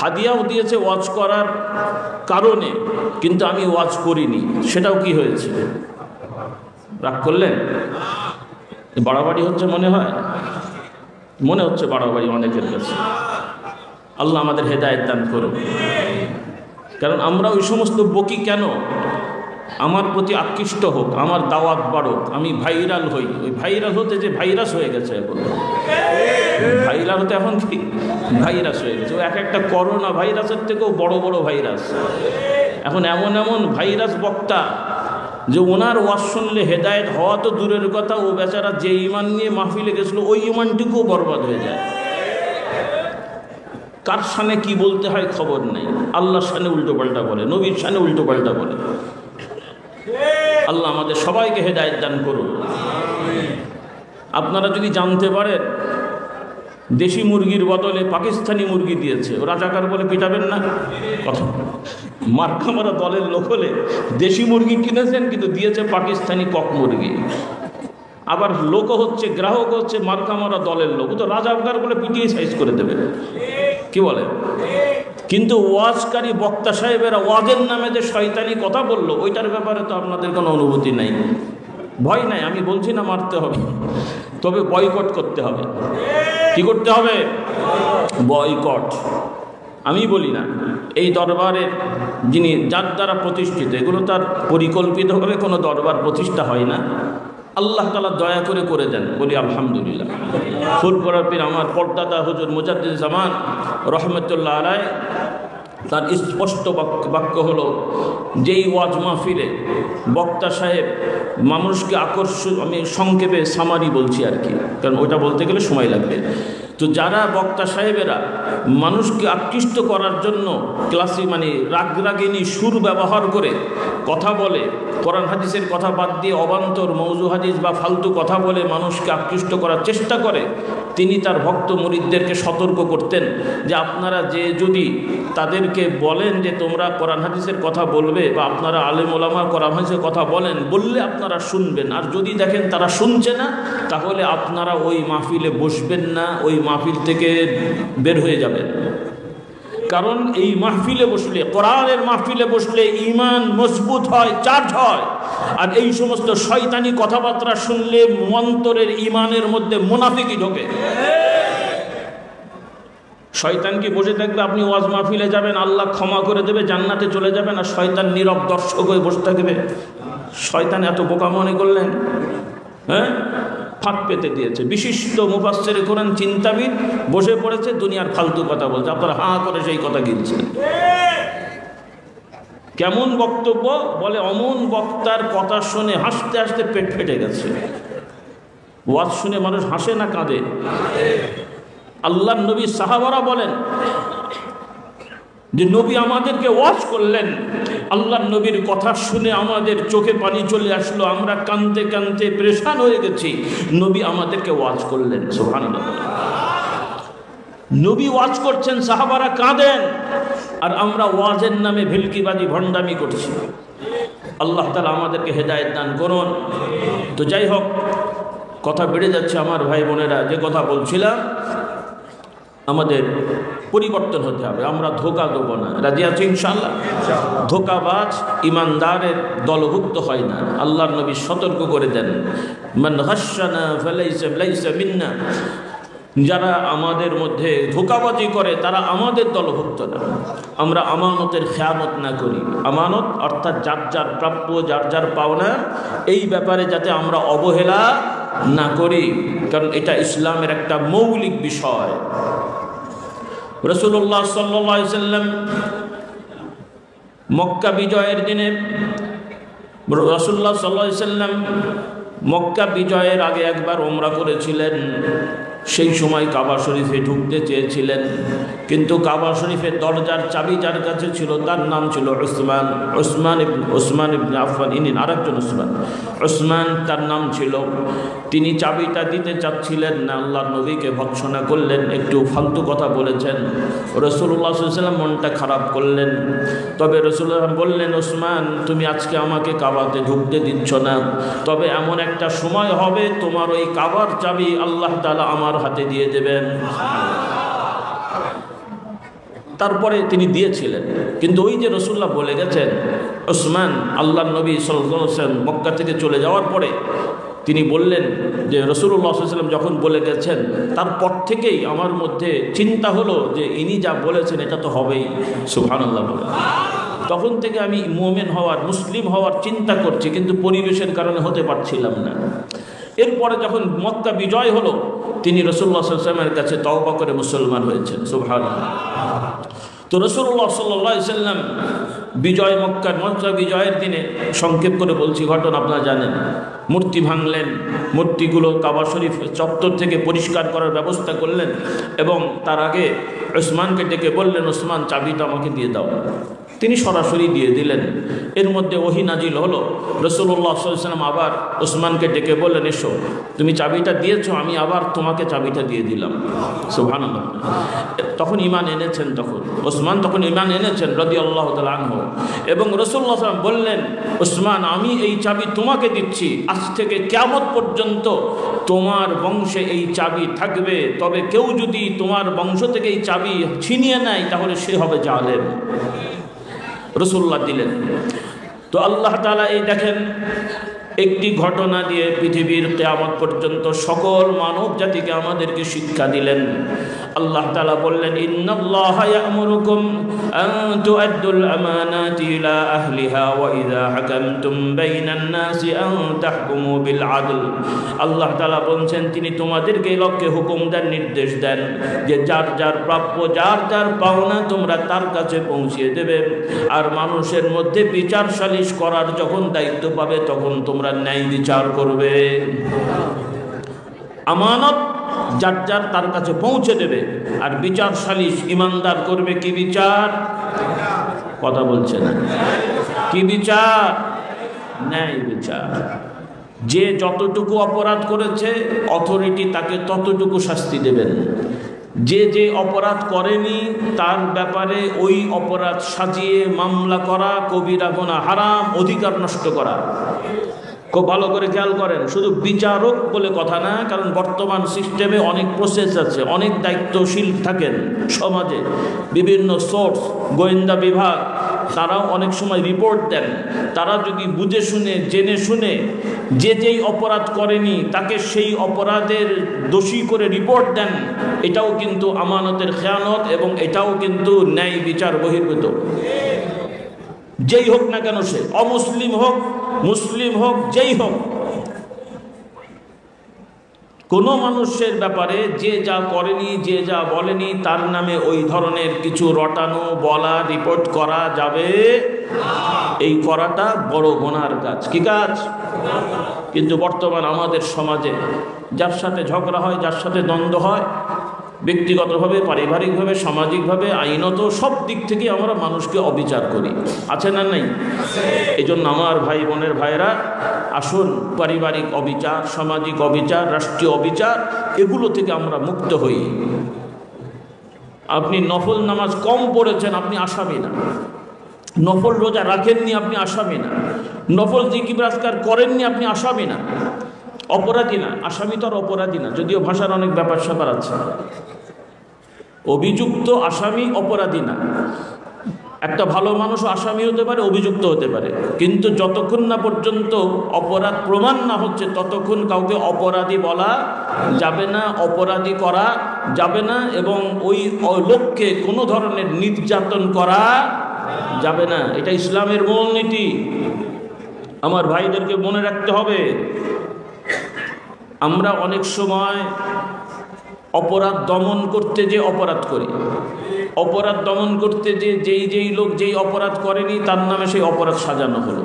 হাদিয়াও দিয়েছে ওয়াজ করার কারণে, কিন্তু আমি ওয়াজ করিনি, সেটাও কি হয়েছে? রাগ করলেন? বাড়াবাড়ি হচ্ছে মনে হয়, মনে হচ্ছে বাড়াবাড়ি অনেকের কাছে। আল্লাহ আমাদের হেদায়েত দান করুন। কারণ আমরা ওই সমস্ত বকি কেন? আমার প্রতি আকৃষ্ট হোক, আমার দাওয়াত বাড়ুক, আমি ভাইরাল হই। ওই ভাইরাল হতে যে ভাইরাস হয়ে গেছে এখন, ভাইরাল হতে এখন কি ভাইরাস হয়ে গেছে। ও একটা করোনা ভাইরাসের থেকেও বড় বড় ভাইরাস। এখন এমন এমন ভাইরাস বক্তা যে ওনার ওয়াজ শুনলে হেদায়েত হওয়া তো দূরের কথা, ও বেচারা যে ইমান নিয়ে মাহফিলে গেছিল ওই ইমানটুকুও বরবাদ হয়ে যায়। কার শানে কি বলতে হয় খবর নেই, আল্লাহর শানে উল্টো পাল্টা বলে, নবীর শানে উল্টো পাল্টা বলে। আল্লাহ আমাদের সবাইকে হেদায়েত দান করুন। আপনারা যদি জানতে পারেন দেশি মুরগির বদলে পাকিস্তানি মুরগি দিয়েছে, ও রাজাকার বলে পিটাবেন না? কথা মার্কা মারা দলের লোক হলে দেশি মুরগি কিনেছেন, কিন্তু দিয়েছে পাকিস্তানি কক মুরগি। আবার লোকও হচ্ছে, গ্রাহক হচ্ছে মার্কা মারা দলের লোক, তো রাজাকার বলে পিটিয়ে সাইজ করে দেবে। কি বলে? কিন্তু ওয়াজকারী বক্তা সাহেবেরা ওয়াজের নামে যে শয়তানি কথা বললো, ওইটার ব্যাপারে তো আপনাদের কোনো অনুভূতি নাই, ভয় নাই। আমি বলছি না মারতে হবে, তবে বয়কট করতে হবে। কি করতে হবে? বয়কট। আমি বলি না, এই দরবারের যিনি যার দ্বারা প্রতিষ্ঠিত, এগুলো তার পরিকল্পিতভাবে কোনো দরবার প্রতিষ্ঠা হয় না, আল্লাহ তাআলা দয়া করে করে দেন, বলি আলহামদুলিল্লাহ। ফুরফুরা পীর আমার পর্দাদা হুজুর মুজাদ্দিদ জামান রহমতুল্লাহ আলাইহি, তার স্পষ্ট বাক্য হলো, যেই ওয়াজ মাহফিলে বক্তা সাহেব মানুষকে আকর্ষণ, আমি সংক্ষেপে সামারি বলছি আর কি, কারণ ওইটা বলতে গেলে সময় লাগবে। তো যারা বক্তা সাহেবেরা মানুষকে আকৃষ্ট করার জন্য ক্লাসি মানে রাগরাগিনী সুর ব্যবহার করে কথা বলে, কোরআন হাদিসের কথা বাদ দিয়ে অবান্তর মৌজু হাদিস বা ফালতু কথা বলে মানুষকে আকৃষ্ট করার চেষ্টা করে, তিনি তার ভক্ত মুরিদদেরকে সতর্ক করতেন যে আপনারা যে যদি তাদেরকে বলেন যে তোমরা কোরআন হাদিসের কথা বলবে, বা আপনারা আলেম ওলামা কোরআন হাদিসের কথা বললে আপনারা শুনবেন, আর যদি দেখেন তারা শুনছে না, তাহলে আপনারা ওই মাহফিলে বসবেন না, ওই মাহফিল থেকে বের হয়ে যাবেন। কারণ এই মাহফিলে বসলে, কোরআনের মাহফিলে বসলে ঈমান মজবুত হয়, চার্জ হয়। আর এই সমস্ত শয়তানি কথাবার্তা শুনলে অন্তরের ঈমানের মধ্যে মুনাফিকি ঢোকে। শয়তান কি বসে থাকবে? আপনি ওয়াজ মাহফিলে যাবেন, আল্লাহ ক্ষমা করে দেবে, জান্নাতে চলে যাবেন, আর শয়তান নীরব দর্শক হয়ে বসে থাকবে। শয়তান এত বোকা মনে করলেন? হ্যাঁ, ফাঁক পেতে দিয়েছে। বিশিষ্ট মুফাসসিরে কোরআন চিন্তাবিদ বসে পড়েছে, দুনিয়ার ফালতু কথা বলছে, আপনারা হাঁ করে সেই কথা গিলছেন। কেমন বক্তব্য বলে, অমন বক্তার কথা শুনে হাসতে হাসতে পেট ফেটে গেছে। ওয়াজ শুনে মানুষ হাসে না কাঁদে? আল্লাহর নবী সাহাবারা বলেন যে নবী আমাদেরকে ওয়াজ করলেন, আল্লাহর নবীর কথা শুনে আমাদের চোখে পানি চলে আসলো, আমরা কাঁদতে কাঁদতে পেরেশান হয়ে গেছি, নবী আমাদেরকে ওয়াজ করলেন। সুবহানাল্লাহ। নবী ওয়াজ করছেন, সাহাবারা কাঁদেন, আর আমরা ওয়াজের নামে ভেলকিবাজি ভণ্ডামি করছি। আল্লাহ তাআলা আমাদেরকে হেদায়েত দান করুন। তো যাই হোক, কথা বেড়ে যাচ্ছে আমার ভাই বোনেরা। যে কথা বলছিলাম, আমাদের পরিবর্তন হতে হবে, আমরা ধোঁকা দেবো না। রাজি আছি ইনশাআল্লাহ? ধোঁকাবাজ ইমানদারের দলভুক্ত হয় না। আল্লাহর নবী সতর্ক করে দেন, মান গাশশানা ফালাইসা মিন্না, যারা আমাদের মধ্যে ধোঁকাবাজি করে তারা আমাদের দলভুক্ত না। আমরা আমানতের খেয়ানত না করি। আমানত অর্থাৎ যার যার প্রাপ্য, যার যার পাওনা, এই ব্যাপারে যাতে আমরা অবহেলা না করি, কারণ এটা ইসলামের একটা মৌলিক বিষয়। রাসূলুল্লাহ সাল্লাল্লাহু আলাইহি ওয়াসাল্লাম মক্কা বিজয়ের দিনে, রাসূলুল্লাহ সাল্লাল্লাহু আলাইহি ওয়াসাল্লাম মক্কা বিজয়ের আগে একবার উমরা করেছিলেন। সেই সময় কাবা শরীফে ঢুকতে চেয়েছিলেন, কিন্তু কাবা শরীফের দরজার চাবি যার কাছে ছিল তার নাম ছিল উসমান ইবনে আফফান। ইনি আরেকজন উসমান তার নাম ছিল। তিনি চাবিটা দিতে চাচ্ছিলেন না, আল্লাহর নবীকে ভৎসনা করলেন, একটু ফালতু কথা বলেছেন। রাসূলুল্লাহ সাল্লাল্লাহু আলাইহি ওয়াসাল্লাম মনটা খারাপ করলেন। তবে রাসূলুল্লাহ বললেন, উসমান তুমি আজকে আমাকে কাবাতে ঢুকতে দিচ্ছ না, তবে এমন একটা সময় হবে তোমার ওই কাবার চাবি আল্লাহ তাআলা আমার হাতে দিয়ে দেবেন। তারপরে তিনি দিয়েছিলেন, কিন্তু ওই যে রাসূলুল্লাহ বলে গেছেন, উসমান আল্লাহর নবী সাল্লাল্লাহু আলাইহি ওয়াসাল্লাম মক্কা থেকে চলে যাওয়ার পরে তিনি বললেন যে রাসূলুল্লাহ সাল্লাল্লাহু আলাইহি ওয়াসাল্লাম যখন বলে গেছেন, তারপর থেকেই আমার মধ্যে চিন্তা হলো যে ইনি যা বলেছেন এটা তো হবেই। সুবহানাল্লাহ। তখন থেকে আমি মুমিন হওয়ার, মুসলিম হওয়ার চিন্তা করছি, কিন্তু পরিবেশের কারণে হতে পারছিলাম না। এরপরে যখন মক্কা বিজয় হলো, তিনি রাসূলুল্লাহ সাল্লাল্লাহু আলাইহি ওয়াসাল্লামের কাছে তওবা করে মুসলমান হয়েছেন। সুবহানাল্লাহ। তো রাসূলুল্লাহ সাল্লাল্লাহু আলাইহি ওয়াসাল্লাম মক্কা বিজয়ের দিনে, সংক্ষেপ করে বলছি ঘটনা, আপনারা জানেন, মূর্তি ভাঙলেন, মূর্তিগুলো কাবা শরীফ চত্বর থেকে পরিষ্কার করার ব্যবস্থা করলেন, এবং তার আগে উসমানকে ডেকে বললেন, উসমান চাবিটা আমাকে দিয়ে দাও। তিনি সরাসরি দিয়ে দিলেন। এর মধ্যে ওহী নাজিল হলো। রাসূলুল্লাহ সাল্লাল্লাহু আলাইহি ওয়াসাল্লাম আবার উসমানকে ডেকে বললেন, এসো, তুমি চাবিটা দিয়েছো, আমি আবার তোমাকে চাবিটা দিয়ে দিলাম। সুবহানাল্লাহ। তখন ঈমান এনেছেন, উসমান তখন ঈমান এনেছেন রাদিয়াল্লাহু তাআলা আনহু। এবং রাসূলুল্লাহ সাল্লাল্লাহু আলাইহি ওয়াসাল্লাম বললেন, উসমান আমি এই চাবি তোমাকে দিচ্ছি, আজ থেকে কিয়ামত পর্যন্ত তোমার বংশে এই চাবি থাকবে, তবে কেউ যদি তোমার বংশ থেকে এই চাবি ছিনিয়ে নেয় তাহলে সে হবে জালেম। রাসূলুল্লাহ দিলেন। তো আল্লাহ তাআলা এই দেখেন, একটি ঘটনা দিয়ে পৃথিবীর কিয়ামত পর্যন্ত সকল মানব জাতিকে আমাদেরকে শিক্ষা দিলেন। আল্লাহ তাআলা বললেন, ইন্নাল্লাহা ইয়া'মুরুকুম আন তু'আদ্দুল আমানাতি ইলা আহলিহা ওয়া ইযা হাকামতুম বাইনান নাসি আন তাহকুমু বিল আদল। আল্লাহ তাআলা বলেন, তিনি তোমাদেরকে এই লক্ষ্যে হুকুম দেন, নির্দেশ দেন যে যার যার প্রাপ্য, যার যার পাওনা তোমরা তার কাছে পৌঁছিয়ে দেবে। আর মানুষের মধ্যে বিচার সালিশ করার যখন দায়িত্ব পাবে তখন তোমরা ন্যায় বিচার করবে। আমানত যার যার তার কাছে পৌঁছে দেবে, আর বিচার সালিশ ইমানদার করবে। কি বিচার? কথা বলছে না। কি বিচার? ন্যায় বিচার। যে যতটুকু অপরাধ করেছে অথরিটি তাকে ততটুকু শাস্তি দেবেন। যে যে অপরাধ করেনি তার ব্যাপারে ওই অপরাধ সাজিয়ে মামলা করা কবিরা গুনাহ, হারাম, অধিকার নষ্ট করা। খুব ভালো করে খেয়াল করেন, শুধু বিচারক বলে কথা না, কারণ বর্তমান সিস্টেমে অনেক প্রসেস আছে, অনেক দায়িত্বশীল থাকেন সমাজে, বিভিন্ন সোর্স, গোয়েন্দা বিভাগ, তারাও অনেক সময় রিপোর্ট দেন। তারা যদি বুঝে শুনে জেনে শুনে যে যেই অপরাধ করেনি তাকে সেই অপরাধের দোষী করে রিপোর্ট দেন, এটাও কিন্তু আমানতের খেয়ানত, এবং এটাও কিন্তু ন্যায় বিচার বহির্ভূত। যেই হোক না কেন, সে অমুসলিম হোক, মুসলিম হোক, যেই হোক, কোনো মানুষের ব্যাপারে যে যা করেনি, যে যা বলেনি, তার নামে ওই ধরনের কিছু রটানো, বলা, রিপোর্ট করা যাবে। এই করাটা বড় গুনার কাজ। কি কাজ? কিন্তু বর্তমান আমাদের সমাজে যার সাথে ঝগড়া হয়, যার সাথে দ্বন্দ্ব হয়, ব্যক্তিগতভাবে, পারিবারিকভাবে, সামাজিকভাবে, আইনত, সব দিক থেকে আমরা মানুষকে অবিচার করি। আছে না নাই? এই জন্য আমার ভাই বোনের ভাইরা, আসুন পারিবারিক অবিচার, সামাজিক অবিচার, রাষ্ট্রীয় অবিচার, এগুলো থেকে আমরা মুক্ত হই। আপনি নফল নামাজ কম পড়েছেন, আপনি আসামি না। নফল রোজা রাখেননি, আপনি আসামি না। নফল জিকির আজকার করেননি, আপনি আসামি না, অপরাধী না। আসামি তো আর অপরাধী না, যদিও ভাষার অনেক ব্যাপার স্যাপার আছে। অভিযুক্ত আসামি অপরাধী না। একটা ভালো মানুষ আসামি হতে পারে, অভিযুক্ত হতে পারে, কিন্তু যতক্ষণ না পর্যন্ত অপরাধ প্রমাণ না হচ্ছে ততক্ষণ কাউকে অপরাধী বলা যাবে না, অপরাধী করা যাবে না, এবং ওই লোককে কোনো ধরনের নির্যাতন করা যাবে না। এটা ইসলামের মূলনীতি। আমার ভাইদেরকে মনে রাখতে হবে। আমরা অনেক সময় অপরাধ দমন করতে যে অপরাধ করি, অপরাধ দমন করতে যে যেই লোক যেই অপরাধ করেনি তার নামে সেই অপরাধ সাজানো হলো।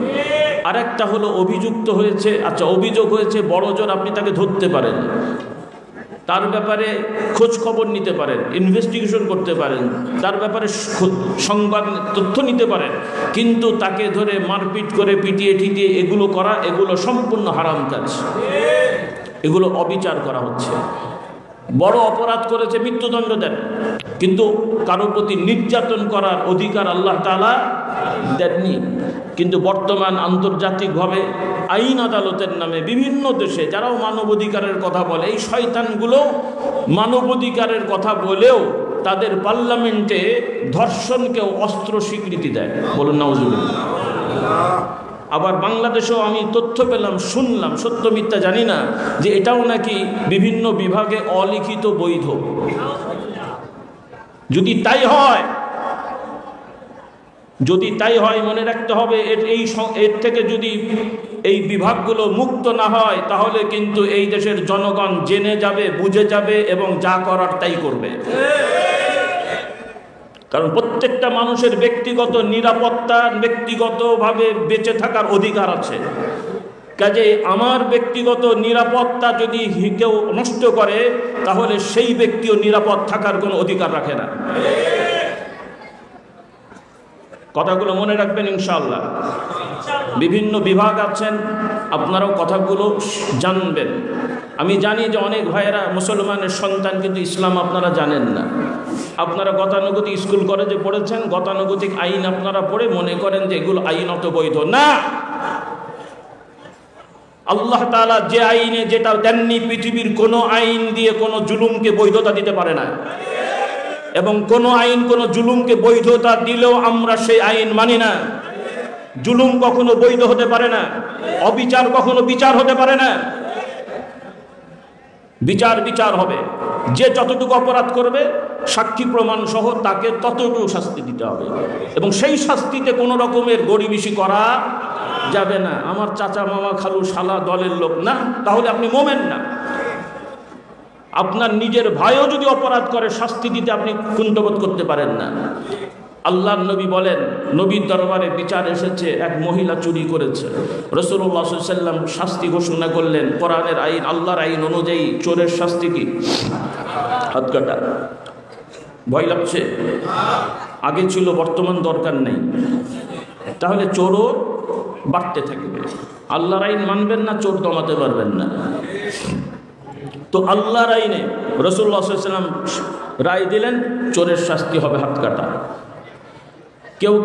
আরেকটা হলো অভিযুক্ত হয়েছে, আচ্ছা অভিযোগ হয়েছে, বড় জোর আপনি তাকে ধরতে পারেন, তার ব্যাপারে খোঁজ খবর নিতে পারেন, ইনভেস্টিগেশন করতে পারেন, তার ব্যাপারে সংবাদ তথ্য নিতে পারেন, কিন্তু তাকে ধরে মারপিট করে পিটিয়ে ঠিটিয়ে এগুলো করা, এগুলো সম্পূর্ণ হারাম কাজ, এগুলো অবিচার করা হচ্ছে। বড় অপরাধ করেছে, মৃত্যুদণ্ড দেন, কিন্তু কারোর প্রতি নির্যাতন করার অধিকার আল্লাহ তাআলা দেননি। কিন্তু বর্তমান আন্তর্জাতিকভাবে আইন আদালতের নামে বিভিন্ন দেশে যারাও মানবাধিকারের কথা বলে, এই শয়তানগুলো মানবাধিকারের কথা বলেও তাদের পার্লামেন্টে ধর্ষণকেও অস্ত্র স্বীকৃতি দেয়। বলুন নাউজুবিল্লাহ। আবার বাংলাদেশেও আমি তথ্য পেলাম, শুনলাম, সত্য মিথ্যা জানি না, যে এটাও নাকি বিভিন্ন বিভাগে অলিখিত বৈধ। যদি তাই হয় মনে রাখতে হবে এর থেকে যদি এই বিভাগগুলো মুক্ত না হয় তাহলে কিন্তু এই দেশের জনগণ জেনে যাবে, বুঝে যাবে এবং যা করার তাই করবে। কারণ প্রত্যেকটা মানুষের ব্যক্তিগত নিরাপত্তা, ব্যক্তিগতভাবে বেঁচে থাকার অধিকার আছে। কাজে আমার ব্যক্তিগত নিরাপত্তা যদি কেউ নষ্ট করে তাহলে সেই ব্যক্তিও নিরাপদ থাকার কোনো অধিকার রাখে না। কথাগুলো মনে রাখবেন ইনশাআল্লাহ। বিভিন্ন বিভাগ আছেন, আপনারাও কথাগুলো জানবেন। আমি জানি যে অনেক ভাইয়েরা মুসলমানের সন্তান, কিন্তু ইসলাম আপনারা জানেন না। আপনারা গতানুগতিক স্কুল কলেজে পড়েছেন, গতানুগতিক আইন আপনারা পড়ে মনে করেন যে এগুলো আইনত বৈধ না। আল্লাহ তাআলা যে আইনে যেটা দেননি, পৃথিবীর কোনো আইন দিয়ে কোনো জুলুমকে বৈধতা দিতে পারে না, এবং কোনো আইন কোনো জুলুমকে বৈধতা দিলেও আমরা সেই আইন মানি না। জুলুম কখনো বৈধ হতে পারে না, অবিচার কখনো বিচার হতে পারে না। বিচার হবে, যে যতটুকু অপরাধ করবে সাক্ষী প্রমাণ সহ তাকে ততটুকু শাস্তি দিতে হবে, এবং সেই শাস্তিতে কোনো রকমের গড়িবিসি করা যাবে না। আমার চাচা, মামা, খালু, শালা দলের লোক না, তাহলে আপনি মোমেন না। আপনার নিজের ভাইও যদি অপরাধ করে শাস্তি দিতে আপনি কুণ্ঠবোধ করতে পারেন না। আল্লাহর নবী বলেন, নবীর দরবারে বিচার এসেছে, এক মহিলা চুরি করেছে। রাসূলুল্লাহ সাল্লাল্লাহু আলাইহি ওয়াসাল্লাম শাস্তি ঘোষণা করলেন। কোরআনের আইন, আল্লাহর আইন অনুযায়ী চোরের শাস্তি কি? হাত কাটা। ভয় লাগছে? আগে ছিল, বর্তমান দরকার নেই। তাহলে চোরও বাড়তে থাকবে। আল্লাহর আইন মানবেন না, চোর দমাতে পারবেন না। তো আল্লাহর আইনে রাসূলুল্লাহ সাল্লাল্লাহু আলাইহি ওয়াসাল্লাম রায় দিলেন, চোরের শাস্তি হবে হাত কাটা। কেউ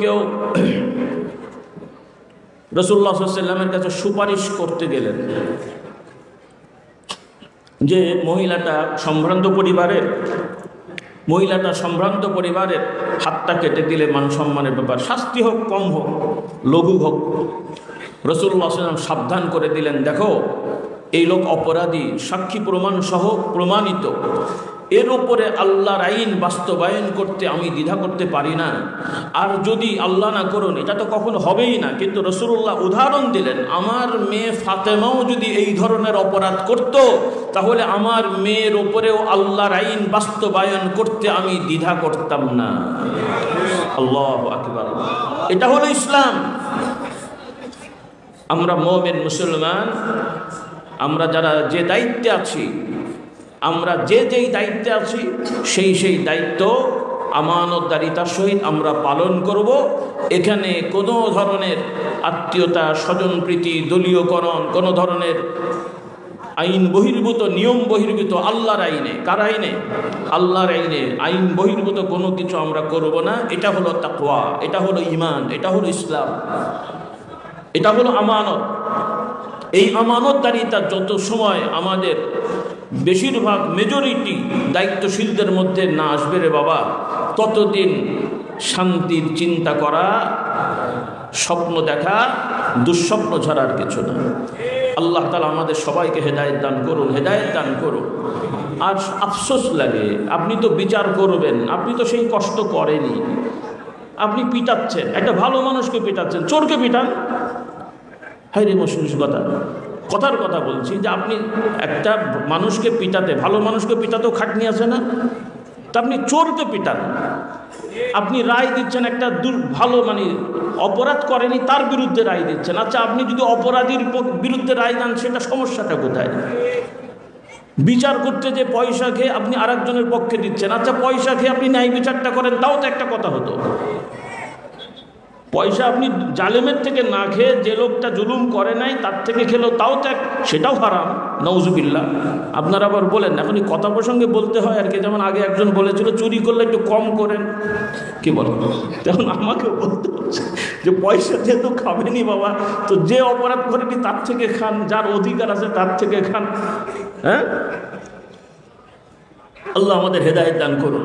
রাসূলুল্লাহ সাল্লাল্লাহু আলাইহি ওয়াসাল্লামের কাছে সুপারিশ করতে গেলেন যে মহিলাটা সম্ভ্রান্ত পরিবারের হাতটা কেটে দিলে মান সম্মানের ব্যাপার, শাস্তি হোক কম হোক লঘু হোক। রাসূলুল্লাহ সাল্লাল্লাহু আলাইহি ওয়াসাল্লাম সাবধান করে দিলেন, দেখো এই লোক অপরাধী, সাক্ষী প্রমাণ সহ প্রমাণিত, এর উপরে আল্লাহর আইন বাস্তবায়ন করতে আমি দ্বিধা করতে পারি না। আর যদি আল্লাহ না করুন, এটা তো কখনো হবেই না, কিন্তু রাসূলুল্লাহ উদাহরণ দিলেন, আমার মেয়ে ফাতেমাও যদি এই ধরনের অপরাধ করত তাহলে আমার মেয়ের উপরেও আল্লাহর আইন বাস্তবায়ন করতে আমি দ্বিধা করতাম না। আল্লাহু আকবার। এটা হলো ইসলাম। আমরা মুমিন মুসলমান, আমরা যারা যে দায়িত্বে আছি, আমরা যেই দায়িত্বে আছি সেই দায়িত্ব আমানতদারিতার সহিত আমরা পালন করব। এখানে কোনো ধরনের আত্মীয়তা, স্বজনপ্রীতি, দলীয়করণ, কোনো ধরনের আইন বহির্ভূত, নিয়ম বহির্ভূত, আল্লাহর আইনে, কার আইনে? আল্লাহর আইনে আইন বহির্ভূত কোনো কিছু আমরা করব না। এটা হলো তাকওয়া, এটা হলো ঈমান, এটা হলো ইসলাম। এটা হলো আমানত। এই আমানতদারিতা যত সময় আমাদের বেশিরভাগ মেজরিটি দায়িত্বশীলদের মধ্যে না আসবে রে বাবা, ততদিন শান্তির চিন্তা করা, স্বপ্ন দেখা, দুঃস্বপ্ন ছাড়ার কিছু না। আল্লাহ তাআলা আমাদের সবাইকে হেদায়েত দান করুন, হেদায়েত দান করুন। আর আফসোস লাগে, আপনি তো বিচার করবেন, আপনি তো সেই কষ্ট করেনি, আপনি পিটাচ্ছেন, একটা ভালো মানুষকে পিটাচ্ছেন, চোরকে পিটান। হাই রে মুশকিল কথার কথা বলছি যে আপনি একটা মানুষকে পিটাতে, ভালো মানুষকে পিটাতেও খাটনি আছে না? তা আপনি চোরকে পিটান, আপনি রায় দিচ্ছেন একটা ভালো মানে অপরাধ করেনি তার বিরুদ্ধে রায় দিচ্ছেন। আচ্ছা, আপনি যদি অপরাধীর বিরুদ্ধে রায় দেন, সেটা সমস্যাটা কোথায়? বিচার করতে যে পয়সা খেয়ে আপনি আরেকজনের পক্ষে দিচ্ছেন। আচ্ছা, পয়সা খেয়ে আপনি ন্যায় বিচারটা করেন, তাও তো একটা কথা হতো। পয়সা আপনি জালেমের থেকে না খেয়ে যে লোকটা জুলুম করে নাই তার থেকে খেলেও তাও তো সেটাও হারাম, নাউজুবিল্লাহ। আপনারা আবার বলেন, এখন এই কথা প্রসঙ্গে বলতে হয় আর কি। যেমন আগে একজন বলেছিল চুরি করলে একটু কম করেন, কি বলেন? তখন আমাকে বলতে হচ্ছে যে পয়সা যেহেতু খাবেনি বাবা, তো যে অপরাধ করেনি তার থেকে খান, যার অধিকার আছে তার থেকে খান। হ্যাঁ, আল্লাহ আমাদের হেদায়েত দান করুন।